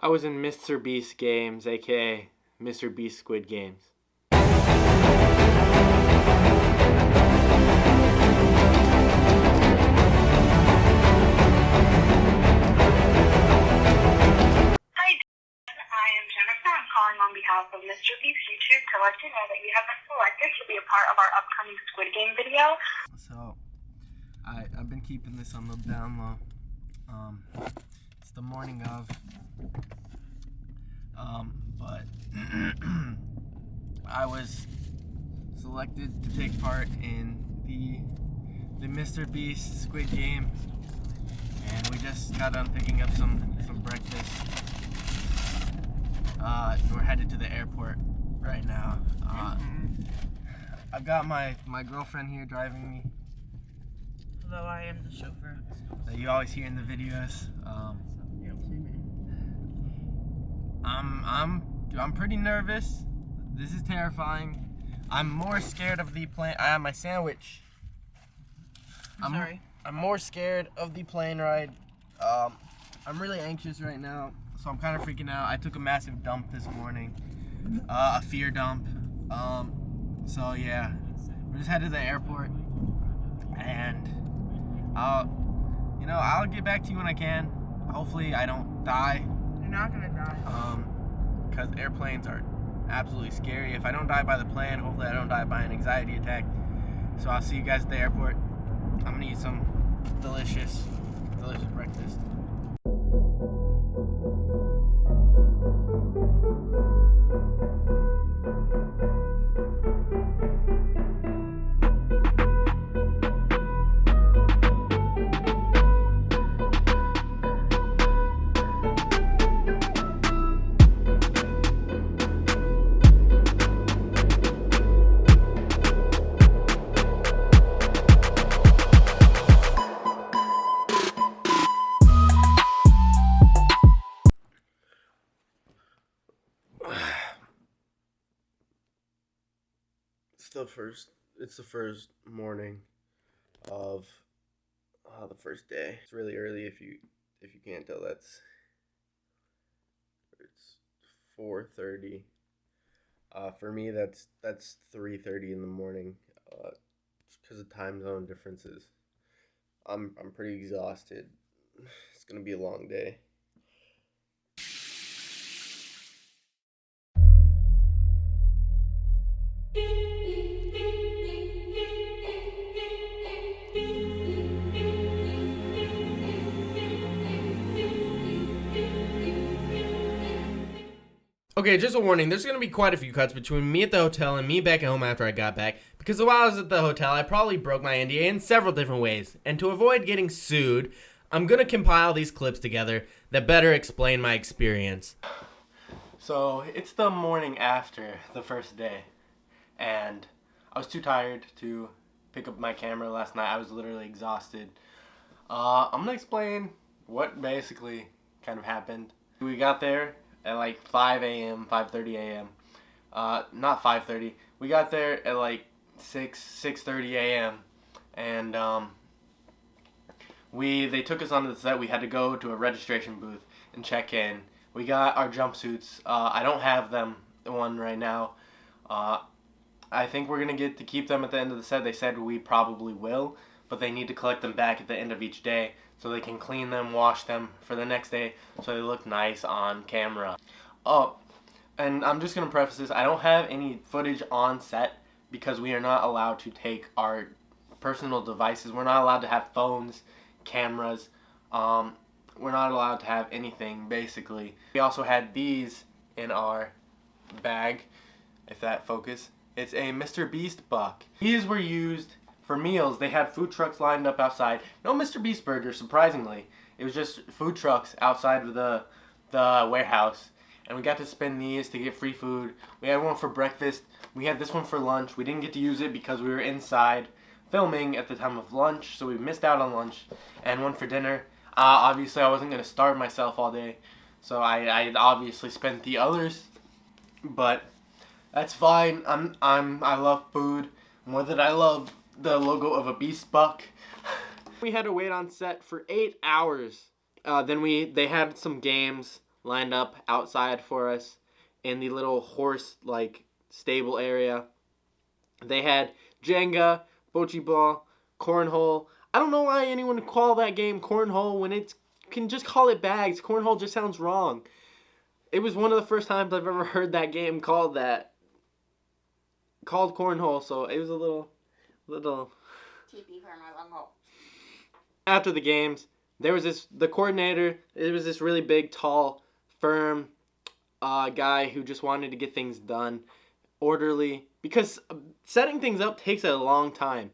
I was in MR.BEAST games, aka MR.BEAST Squid Games. I'm calling on behalf of MR.BEAST YouTube to let you know that you have been selected to be a part of our upcoming Squid Game video. So, I've been keeping this on the down low. It's the morning of, but I was selected to take part in the MR.BEAST Squid Game, and we just got done picking up some breakfast. We're headed to the airport right now. I've got my girlfriend here driving me. Hello, I am the chauffeur. That you always hear in the videos. I'm pretty nervous. This is terrifying. I'm more scared of the plane. I have my sandwich. I'm sorry. I'm more scared of the plane ride. I'm really anxious right now, so I'm kind of freaking out. I took a massive dump this morning, a fear dump. So yeah, we're just headed to the airport, and I'll get back to you when I can. Hopefully I don't die. You're not gonna die. Because airplanes are absolutely scary. If I don't die by the plane, hopefully I don't die by an anxiety attack. So I'll see you guys at the airport. I'm gonna eat some delicious breakfast. It's the first morning of the first day. It's really early if you can't tell. It's 4:30. For me that's 3:30 in the morning. Because of time zone differences. I'm pretty exhausted. It's gonna be a long day. Okay, just a warning, there's going to be quite a few cuts between me at the hotel and me back at home after I got back, because while I was at the hotel, I probably broke my NDA in several different ways, and to avoid getting sued, I'm going to compile these clips together that better explain my experience. So, it's the morning after the first day, and I was too tired to pick up my camera last night. I was literally exhausted. I'm going to explain what basically kind of happened. We got there at like 5 a.m., 5:30 a.m. Not 5:30. We got there at like 6:30 a.m. and they took us onto the set. We had to go to a registration booth and check in. We got our jumpsuits. I don't have them one right now. I think we're gonna get to keep them at the end of the set. They said we probably will, but they need to collect them back at the end of each day so they can clean them, wash them for the next day so they look nice on camera. Oh, and I'm just going to preface this. I don't have any footage on set because we are not allowed to take our personal devices. We're not allowed to have phones, cameras. We're not allowed to have anything, basically. We also had these in our bag, if that focus. It's a MR.BEAST buck. These were used for meals. They had food trucks lined up outside. No MR.BEAST burger, surprisingly. It was just food trucks outside of the warehouse. And we got to spend these to get free food. We had one for breakfast. We had this one for lunch. We didn't get to use it because we were inside filming at the time of lunch, so we missed out on lunch. And one for dinner. Obviously, I wasn't going to starve myself all day, so I obviously spent the others. But that's fine. I love food more than I love the logo of a beast buck. We had to wait on set for 8 hours. Then they had some games. lined up outside for us in the little horse like stable area. They had Jenga, bocce ball, cornhole. I don't know why anyone would call that game cornhole when it can just call it bags. Cornhole just sounds wrong. It was one of the first times I've ever heard that game called that. Called cornhole, so it was a little. TP for my bunghole. After the games, there was the coordinator. It was this really big, tall, firm guy who just wanted to get things done orderly, because setting things up takes a long time.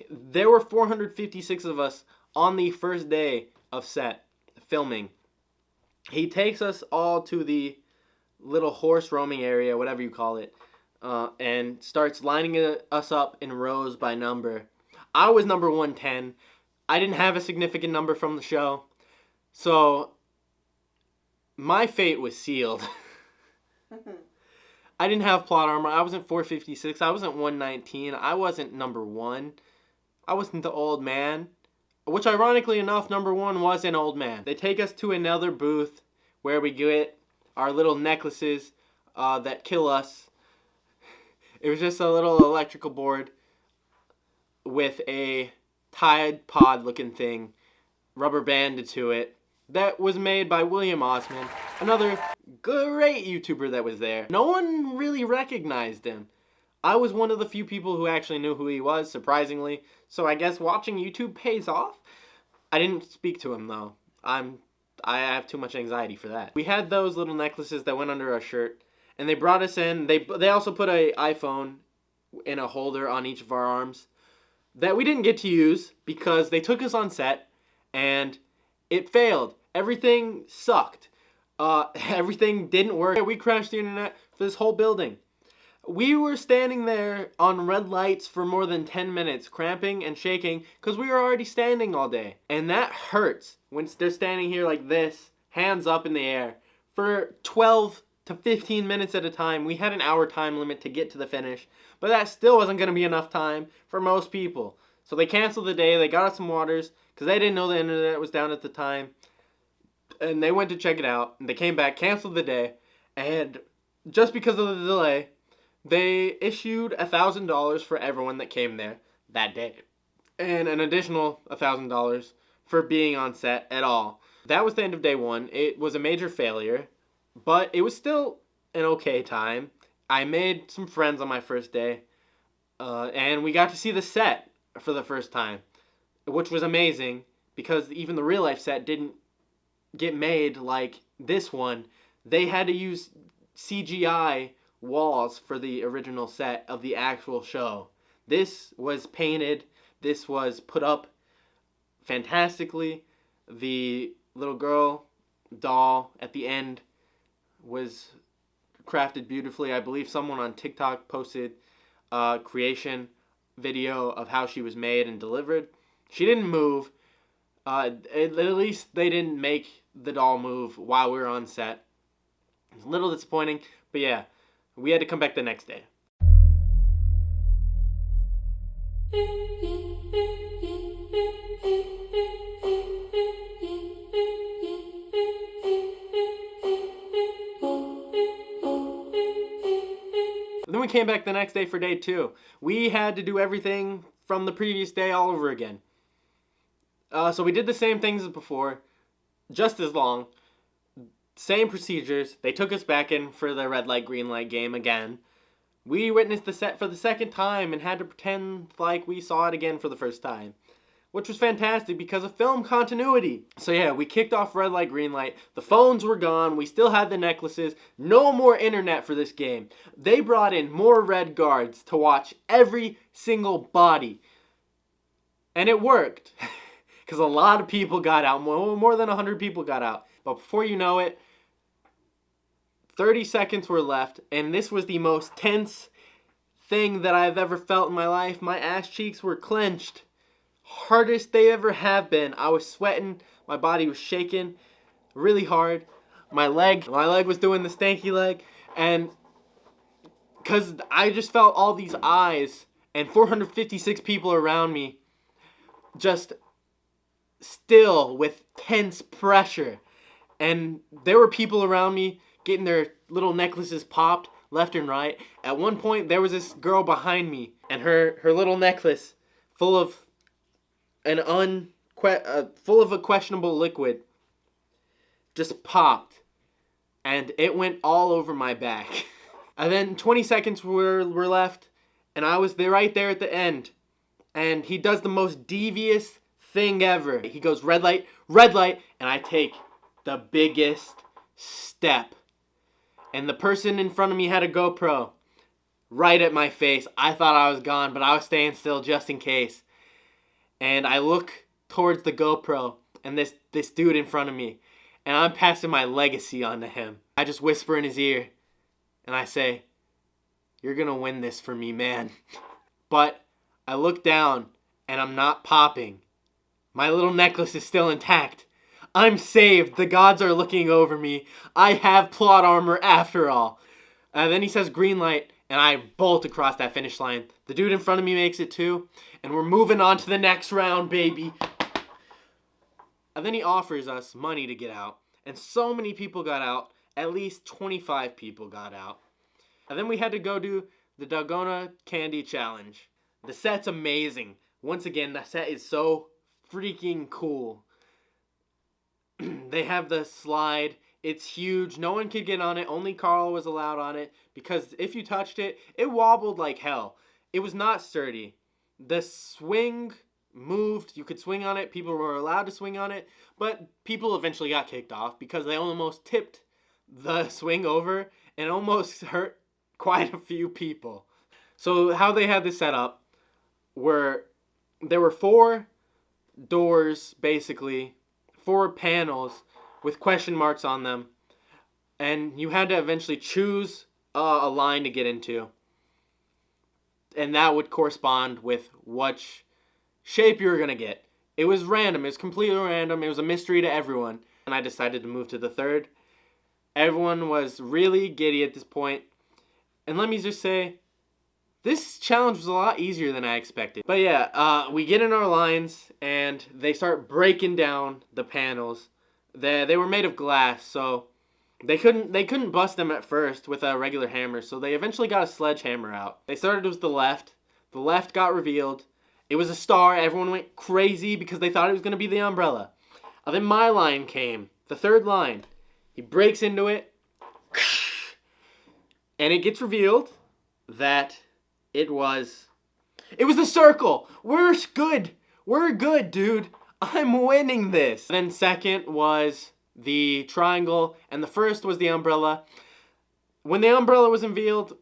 There were 456 of us on the first day of set filming. He takes us all to the little horse roaming area, whatever you call it, and starts lining us up in rows by number. I was number 110. I didn't have a significant number from the show, so my fate was sealed. I didn't have plot armor. I wasn't 456. I wasn't 119. I wasn't number 1. I wasn't the old man. Which, ironically enough, number 1 was an old man. They take us to another booth where we get our little necklaces that kill us. It was just a little electrical board with a Tide Pod looking thing rubber banded to it. That was made by William Osman, another great YouTuber that was there. No one really recognized him. I was one of the few people who actually knew who he was, surprisingly. So I guess watching YouTube pays off. I didn't speak to him though. I have too much anxiety for that. We had those little necklaces that went under our shirt, and they brought us in. They also put an iPhone in a holder on each of our arms that we didn't get to use because they took us on set and it failed. Everything sucked. Everything didn't work. We crashed the internet for this whole building. We were standing there on red lights for more than 10 minutes, cramping and shaking, because we were already standing all day. And that hurts when they're standing here like this, hands up in the air, for 12 to 15 minutes at a time. We had an hour time limit to get to the finish, but that still wasn't going to be enough time for most people. So they canceled the day. They got us some waters, because they didn't know the internet was down at the time. And they went to check it out, and they came back, canceled the day, and just because of the delay, they issued $1,000 for everyone that came there that day, and an additional $1,000 for being on set at all. That was the end of day 1. It was a major failure, but it was still an okay time. I made some friends on my first day, and we got to see the set for the first time, which was amazing, because even the real life set didn't get made like this one. They had to use CGI walls for the original set of the actual show. This was painted. This was put up fantastically. The little girl doll at the end was crafted beautifully. I believe someone on TikTok posted a creation video of how she was made and delivered. She didn't move. At least they didn't make the doll move while we were on set. It was a little disappointing, but yeah, we had to come back the next day. Then we came back the next day for day 2. We had to do everything from the previous day all over again. So we did the same things as before, just as long, same procedures. They took us back in for the red light, green light game again. We witnessed the set for the second time and had to pretend like we saw it again for the first time, which was fantastic because of film continuity. So yeah, we kicked off red light, green light. The phones were gone. We still had the necklaces. No more internet for this game. They brought in more red guards to watch every single body. And it worked. Because a lot of people got out. More than 100 people got out. But before you know it, 30 seconds were left. And this was the most tense thing that I've ever felt in my life. My ass cheeks were clenched. Hardest they ever have been. I was sweating. My body was shaking really hard. My leg was doing the stanky leg. And because I just felt all these eyes and 456 people around me just still with tense pressure. And there were people around me getting their little necklaces popped left and right. At one point, there was this girl behind me, and her little necklace full of full of a questionable liquid just popped, and it went all over my back. And then 20 seconds were left, and I was there right there at the end. And he does the most devious thing ever. He goes red light, and I take the biggest step. And the person in front of me had a GoPro right at my face. I thought I was gone, but I was staying still just in case. And I look towards the GoPro and this dude in front of me, and I'm passing my legacy on to him. I just whisper in his ear, and I say, "You're gonna win this for me, man." But I look down, and I'm not popping. My little necklace is still intact. I'm saved. The gods are looking over me. I have plot armor after all. And then he says green light, and I bolt across that finish line. The dude in front of me makes it too, and we're moving on to the next round, baby. And then he offers us money to get out, and so many people got out. At least 25 people got out. And then we had to go do the Dalgona Candy Challenge. The set's amazing. Once again, the set is so freaking cool. They have the slide. It's huge. No one could get on it. Only Carl was allowed on it, because if you touched it, it wobbled like hell. It was not sturdy. The swing moved. You could swing on it. People were allowed to swing on it, but people eventually got kicked off because they almost tipped the swing over and almost hurt quite a few people. So how they had this set up were, there were 4 doors, basically 4 panels with question marks on them, and you had to eventually choose a line to get into, and that would correspond with which shape you were gonna get. It was random. It was completely random. It was a mystery to everyone, and I decided to move to the 3rd. Everyone was really giddy at this point, and let me just say, this challenge was a lot easier than I expected. But yeah, we get in our lines, and they start breaking down the panels. They were made of glass, so they couldn't bust them at first with a regular hammer, so they eventually got a sledgehammer out. They started with the left. The left got revealed. It was a star. Everyone went crazy because they thought it was going to be the umbrella. And then my line came, the 3rd line. He breaks into it, and it gets revealed that it was the circle. We're good. We're good, dude. I'm winning this. Then second was the triangle, and the first was the umbrella. When the umbrella was unveiled,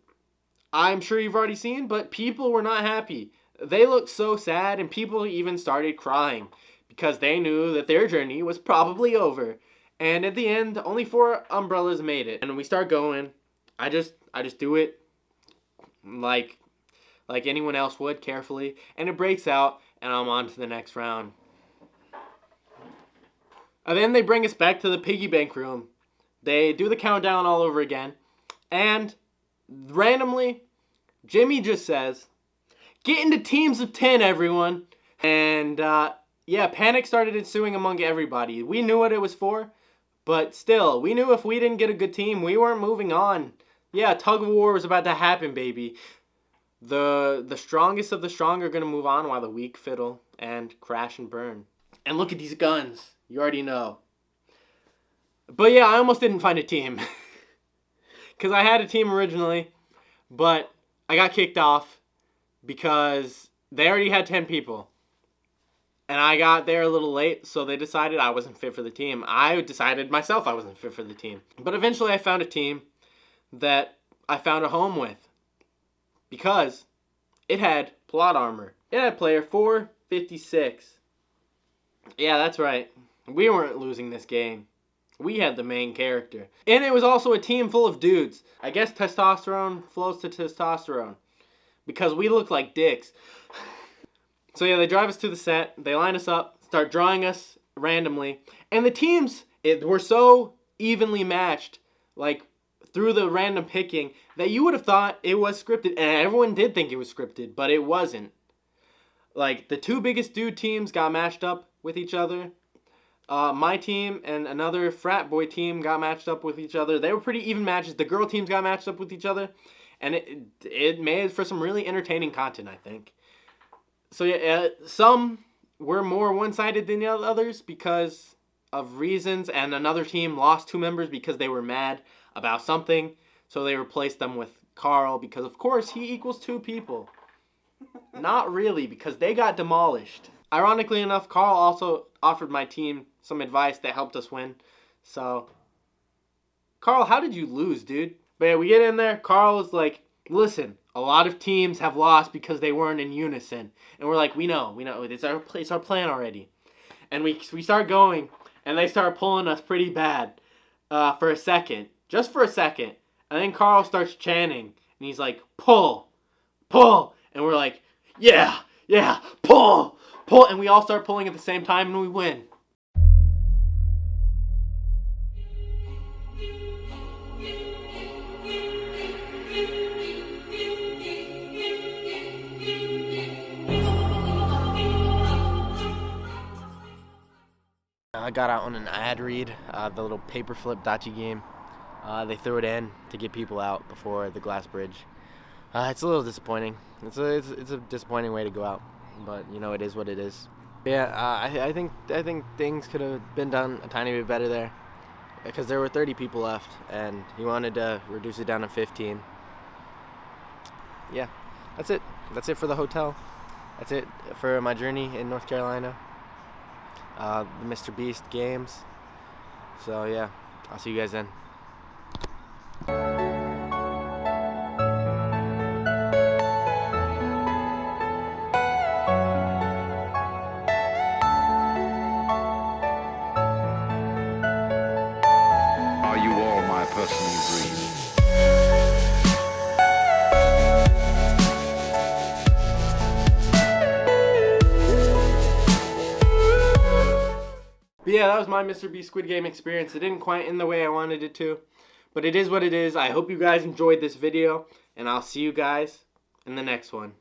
I'm sure you've already seen, but people were not happy. They looked so sad, and people even started crying because they knew that their journey was probably over. And at the end, only 4 umbrellas made it. And we start going. I just do it like anyone else would, carefully, and it breaks out, and I'm on to the next round. And then they bring us back to the piggy bank room. They do the countdown all over again, and randomly, Jimmy just says, "Get into teams of 10, everyone." And yeah, panic started ensuing among everybody. We knew what it was for, but still, we knew if we didn't get a good team, we weren't moving on. Yeah, tug of war was about to happen, baby. The strongest of the strong are going to move on while the weak fiddle and crash and burn. And look at these guns. You already know. But yeah, I almost didn't find a team. Because I had a team originally, but I got kicked off because they already had 10 people. And I got there a little late, so they decided I wasn't fit for the team. I decided myself I wasn't fit for the team. But eventually I found a team that I found a home with, because it had plot armor. It had player 456. Yeah, that's right. We weren't losing this game. We had the main character. And it was also a team full of dudes. I guess testosterone flows to testosterone, because we look like dicks. So yeah, they drive us to the set. They line us up, start drawing us randomly. And the teams were so evenly matched, like through the random picking, that you would have thought it was scripted. And everyone did think it was scripted, but it wasn't. Like, the 2 biggest dude teams got matched up with each other. my team and another frat boy team got matched up with each other. They were pretty even matches. The girl teams got matched up with each other, and it made for some really entertaining content, I think. So yeah, some were more one-sided than the others because of reasons, and another team lost 2 members because they were mad about something, so they replaced them with Carl because, of course, he equals 2 people. Not really, because they got demolished. Ironically enough, Carl also offered my team some advice that helped us win. So, Carl, how did you lose, dude? But yeah, we get in there. Carl was like, listen, a lot of teams have lost because they weren't in unison. And we're like, we know. It's our plan already. And we start going, and they start pulling us pretty bad for a second. Just for a second. And then Carl starts chanting, and he's like, pull, pull. And we're like, yeah, pull, pull. And we all start pulling at the same time, and we win. I got out on an ad read, the little paper flip dachi game. They threw it in to get people out before the glass bridge. It's a little disappointing. It's a disappointing way to go out, but you know, it is what it is. Yeah, I think things could have been done a tiny bit better there, because there were 30 people left, and he wanted to reduce it down to 15. Yeah, that's it. That's it for the hotel. That's it for my journey in North Carolina. The MR.BEAST games. So yeah, I'll see you guys then. Are you all my personal dreams? But yeah, that was my MR.BEAST Squid Game experience. It didn't quite end the way I wanted it to, but it is what it is. I hope you guys enjoyed this video, and I'll see you guys in the next one.